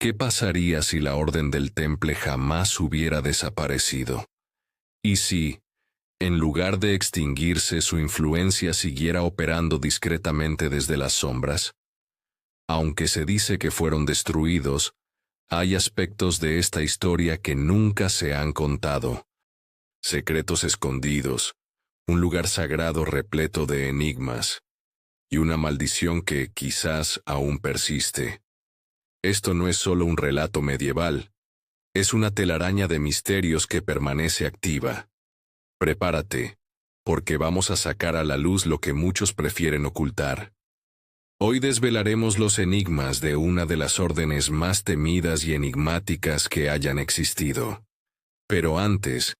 ¿Qué pasaría si la Orden del Temple jamás hubiera desaparecido? ¿Y si, en lugar de extinguirse, su influencia siguiera operando discretamente desde las sombras? Aunque se dice que fueron destruidos, hay aspectos de esta historia que nunca se han contado. Secretos escondidos, un lugar sagrado repleto de enigmas, y una maldición que quizás aún persiste. Esto no es solo un relato medieval, es una telaraña de misterios que permanece activa. Prepárate, porque vamos a sacar a la luz lo que muchos prefieren ocultar. Hoy desvelaremos los enigmas de una de las órdenes más temidas y enigmáticas que hayan existido. Pero antes,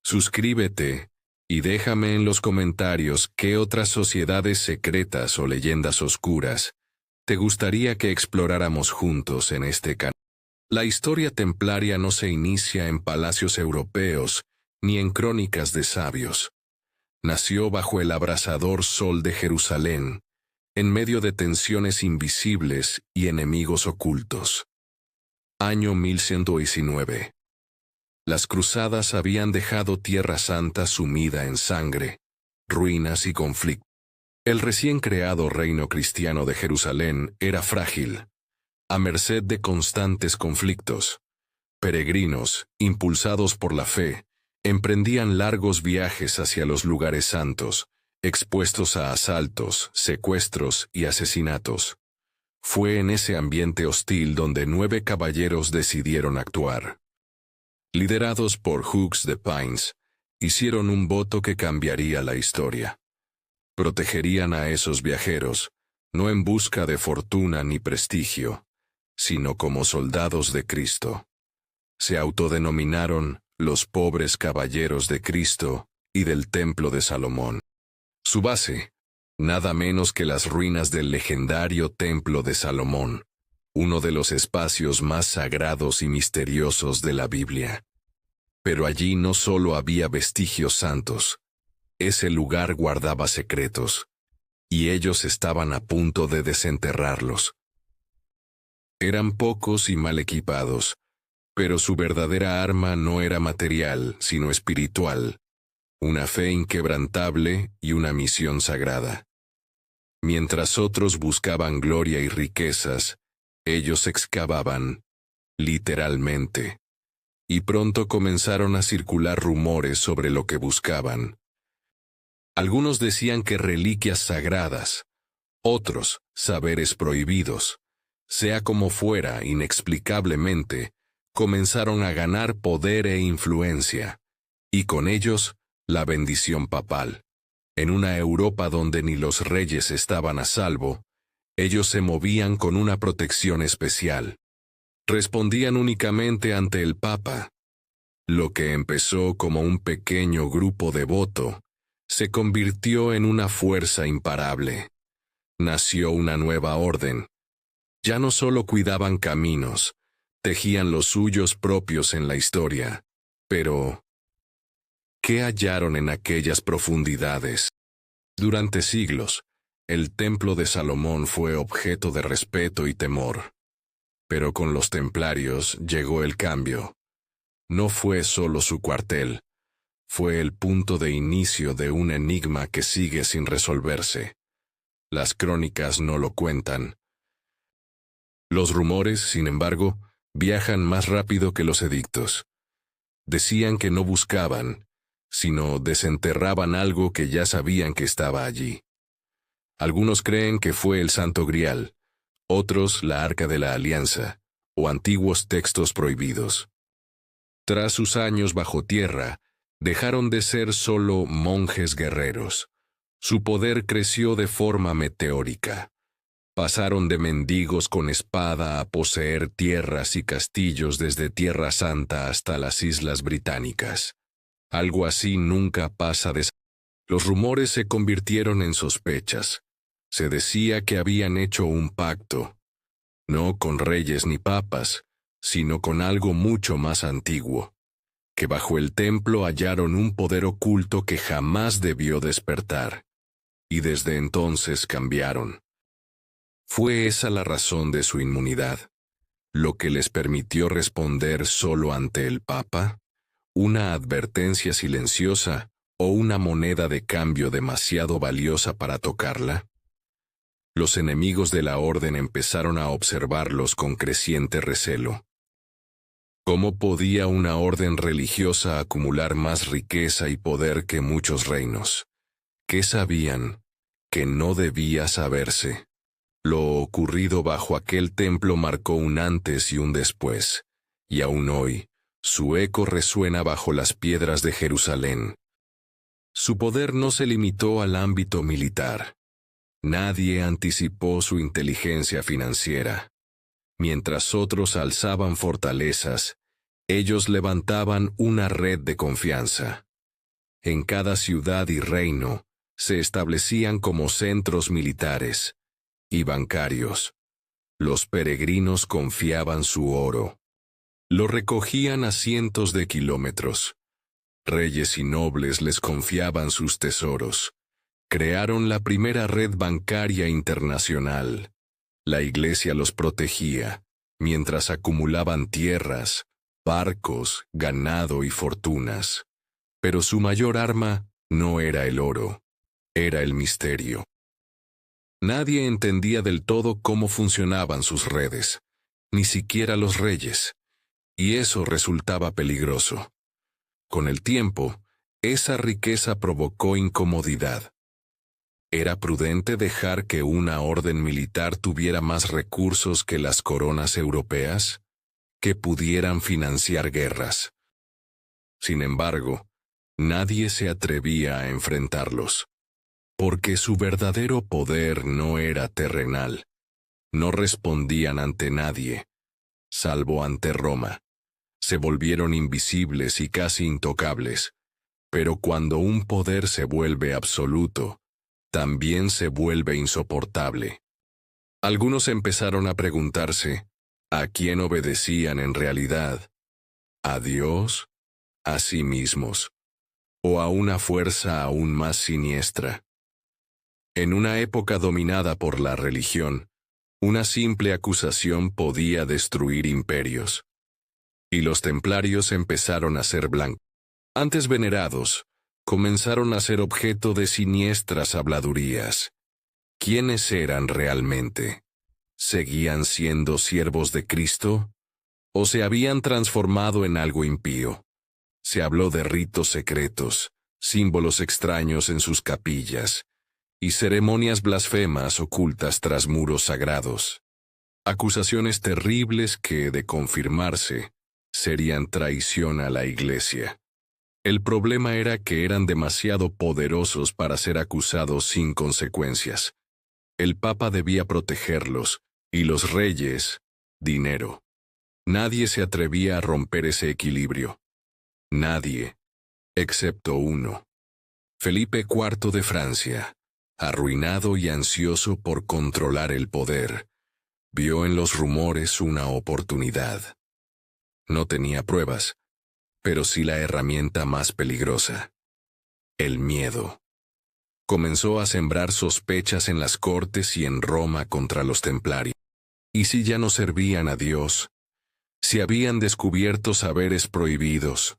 suscríbete y déjame en los comentarios qué otras sociedades secretas o leyendas oscuras te gustaría que exploráramos juntos en este canal. La historia templaria no se inicia en palacios europeos ni en crónicas de sabios. Nació bajo el abrasador sol de Jerusalén, en medio de tensiones invisibles y enemigos ocultos. Año 1119. Las cruzadas habían dejado Tierra Santa sumida en sangre, ruinas y conflicto. El recién creado reino cristiano de Jerusalén era frágil, a merced de constantes conflictos. Peregrinos, impulsados por la fe, emprendían largos viajes hacia los lugares santos, expuestos a asaltos, secuestros y asesinatos. Fue en ese ambiente hostil donde 9 caballeros decidieron actuar. Liderados por Hughes de Paynes, hicieron un voto que cambiaría la historia. Protegerían a esos viajeros, no en busca de fortuna ni prestigio, sino como soldados de Cristo. Se autodenominaron los pobres caballeros de Cristo y del Templo de Salomón. Su base, nada menos que las ruinas del legendario Templo de Salomón, uno de los espacios más sagrados y misteriosos de la Biblia. Pero allí no solo había vestigios santos, ese lugar guardaba secretos, y ellos estaban a punto de desenterrarlos. Eran pocos y mal equipados, pero su verdadera arma no era material, sino espiritual, una fe inquebrantable y una misión sagrada. Mientras otros buscaban gloria y riquezas, ellos excavaban, literalmente. Y pronto comenzaron a circular rumores sobre lo que buscaban. Algunos decían que reliquias sagradas, otros saberes prohibidos. Sea como fuera, inexplicablemente, comenzaron a ganar poder e influencia, y con ellos, la bendición papal. En una Europa donde ni los reyes estaban a salvo, ellos se movían con una protección especial. Respondían únicamente ante el Papa. Lo que empezó como un pequeño grupo devoto, se convirtió en una fuerza imparable. Nació una nueva orden. Ya no solo cuidaban caminos, tejían los suyos propios en la historia. Pero, ¿qué hallaron en aquellas profundidades? Durante siglos, el Templo de Salomón fue objeto de respeto y temor. Pero con los templarios llegó el cambio. No fue solo su cuartel, fue el punto de inicio de un enigma que sigue sin resolverse. Las crónicas no lo cuentan. Los rumores, sin embargo, viajan más rápido que los edictos. Decían que no buscaban, sino desenterraban algo que ya sabían que estaba allí. Algunos creen que fue el Santo Grial, otros la Arca de la Alianza, o antiguos textos prohibidos. Tras sus años bajo tierra, dejaron de ser solo monjes guerreros. Su poder creció de forma meteórica. Pasaron de mendigos con espada a poseer tierras y castillos desde Tierra Santa hasta las Islas Británicas. Algo así nunca pasa de... Los rumores se convirtieron en sospechas. Se decía que habían hecho un pacto, no con reyes ni papas, sino con algo mucho más antiguo, que bajo el templo hallaron un poder oculto que jamás debió despertar, y desde entonces cambiaron. Fue esa la razón de su inmunidad. lo que les permitió responder solo ante el Papa, una advertencia silenciosa o una moneda de cambio demasiado valiosa para tocarla. Los enemigos de la orden empezaron a observarlos con creciente recelo. ¿Cómo podía una orden religiosa acumular más riqueza y poder que muchos reinos? ¿Qué sabían que no debía saberse? Lo ocurrido bajo aquel templo marcó un antes y un después, y aún hoy, su eco resuena bajo las piedras de Jerusalén. Su poder no se limitó al ámbito militar. Nadie anticipó su inteligencia financiera. Mientras otros alzaban fortalezas, ellos levantaban una red de confianza. En cada ciudad y reino se establecían como centros militares y bancarios. Los peregrinos confiaban su oro. Lo recogían a cientos de kilómetros. Reyes y nobles les confiaban sus tesoros. Crearon la primera red bancaria internacional. La Iglesia los protegía, mientras acumulaban tierras, barcos, ganado y fortunas. Pero su mayor arma no era el oro, era el misterio. Nadie entendía del todo cómo funcionaban sus redes, ni siquiera los reyes, y eso resultaba peligroso. Con el tiempo, esa riqueza provocó incomodidad. ¿Era prudente dejar que una orden militar tuviera más recursos que las coronas europeas, que pudieran financiar guerras? Sin embargo, nadie se atrevía a enfrentarlos, porque su verdadero poder no era terrenal. No respondían ante nadie, salvo ante Roma. Se volvieron invisibles y casi intocables, pero cuando un poder se vuelve absoluto, también se vuelve insoportable. Algunos empezaron a preguntarse, ¿a quién obedecían en realidad? ¿A Dios? ¿A sí mismos? ¿O a una fuerza aún más siniestra? En una época dominada por la religión, una simple acusación podía destruir imperios. Y los templarios empezaron a ser blancos. Antes venerados, comenzaron a ser objeto de siniestras habladurías. ¿Quiénes eran realmente? ¿Seguían siendo siervos de Cristo? ¿O se habían transformado en algo impío? Se habló de ritos secretos, símbolos extraños en sus capillas, y ceremonias blasfemas ocultas tras muros sagrados. Acusaciones terribles que, de confirmarse, serían traición a la Iglesia. El problema era que eran demasiado poderosos para ser acusados sin consecuencias. El Papa debía protegerlos, y los reyes, dinero. Nadie se atrevía a romper ese equilibrio. Nadie, excepto uno. Felipe IV de Francia, arruinado y ansioso por controlar el poder, vio en los rumores una oportunidad. No tenía pruebas, pero sí la herramienta más peligrosa: el miedo. Comenzó a sembrar sospechas en las cortes y en Roma contra los templarios. ¿Y si ya no servían a Dios? Si habían descubierto saberes prohibidos.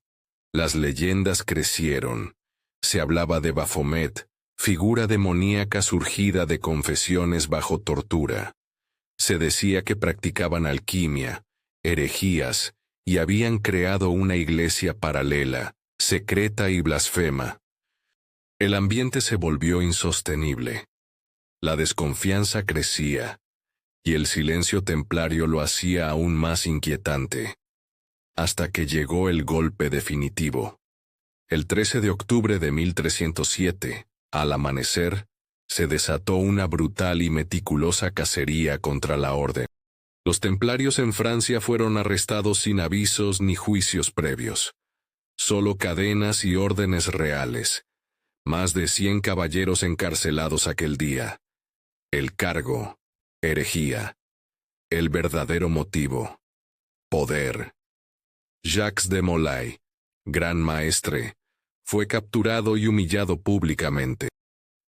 Las leyendas crecieron. Se hablaba de Baphomet, figura demoníaca surgida de confesiones bajo tortura. Se decía que practicaban alquimia, herejías, y habían creado una iglesia paralela, secreta y blasfema. El ambiente se volvió insostenible. La desconfianza crecía, y el silencio templario lo hacía aún más inquietante. Hasta que llegó el golpe definitivo. El 13 de octubre de 1307, al amanecer, se desató una brutal y meticulosa cacería contra la orden. Los templarios en Francia fueron arrestados sin avisos ni juicios previos. Solo cadenas y órdenes reales. Más de 100 caballeros encarcelados aquel día. El cargo, herejía. El verdadero motivo, poder. Jacques de Molay, gran maestre, fue capturado y humillado públicamente.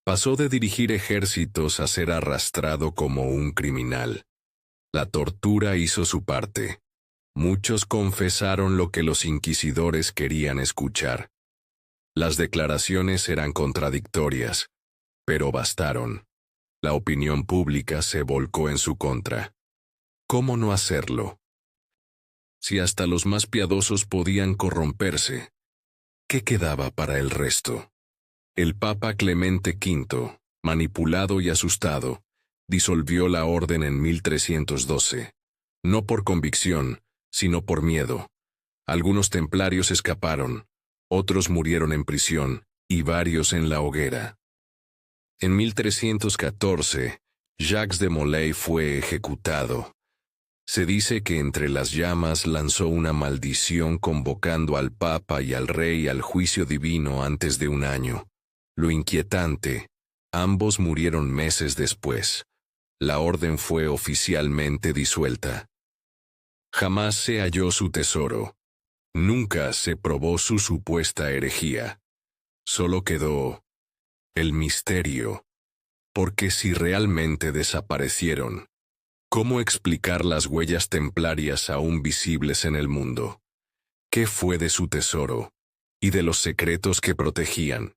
Pasó de dirigir ejércitos a ser arrastrado como un criminal. La tortura hizo su parte. Muchos confesaron lo que los inquisidores querían escuchar. Las declaraciones eran contradictorias, pero bastaron. La opinión pública se volcó en su contra. ¿Cómo no hacerlo? Si hasta los más piadosos podían corromperse, ¿qué quedaba para el resto? El Papa Clemente V, manipulado y asustado, disolvió la orden en 1312, no por convicción, sino por miedo. Algunos templarios escaparon, otros murieron en prisión, y varios en la hoguera. En 1314, Jacques de Molay fue ejecutado. Se dice que entre las llamas lanzó una maldición convocando al Papa y al Rey al juicio divino antes de un año. Lo inquietante, ambos murieron meses después. La orden fue oficialmente disuelta. Jamás se halló su tesoro. Nunca se probó su supuesta herejía. Solo quedó el misterio. Porque si realmente desaparecieron, ¿cómo explicar las huellas templarias aún visibles en el mundo? ¿Qué fue de su tesoro y de los secretos que protegían?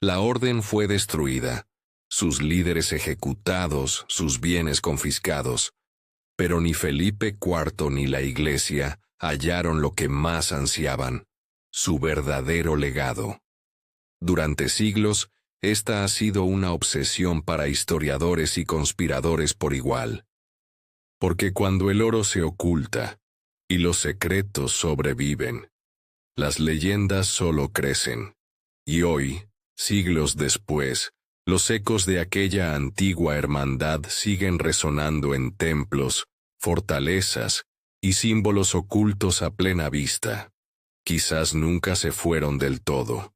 La orden fue destruida, sus líderes ejecutados, sus bienes confiscados, pero ni Felipe IV ni la Iglesia hallaron lo que más ansiaban, su verdadero legado. Durante siglos, esta ha sido una obsesión para historiadores y conspiradores por igual. Porque cuando el oro se oculta y los secretos sobreviven, las leyendas solo crecen. Y hoy, siglos después, los ecos de aquella antigua hermandad siguen resonando en templos, fortalezas y símbolos ocultos a plena vista. Quizás nunca se fueron del todo,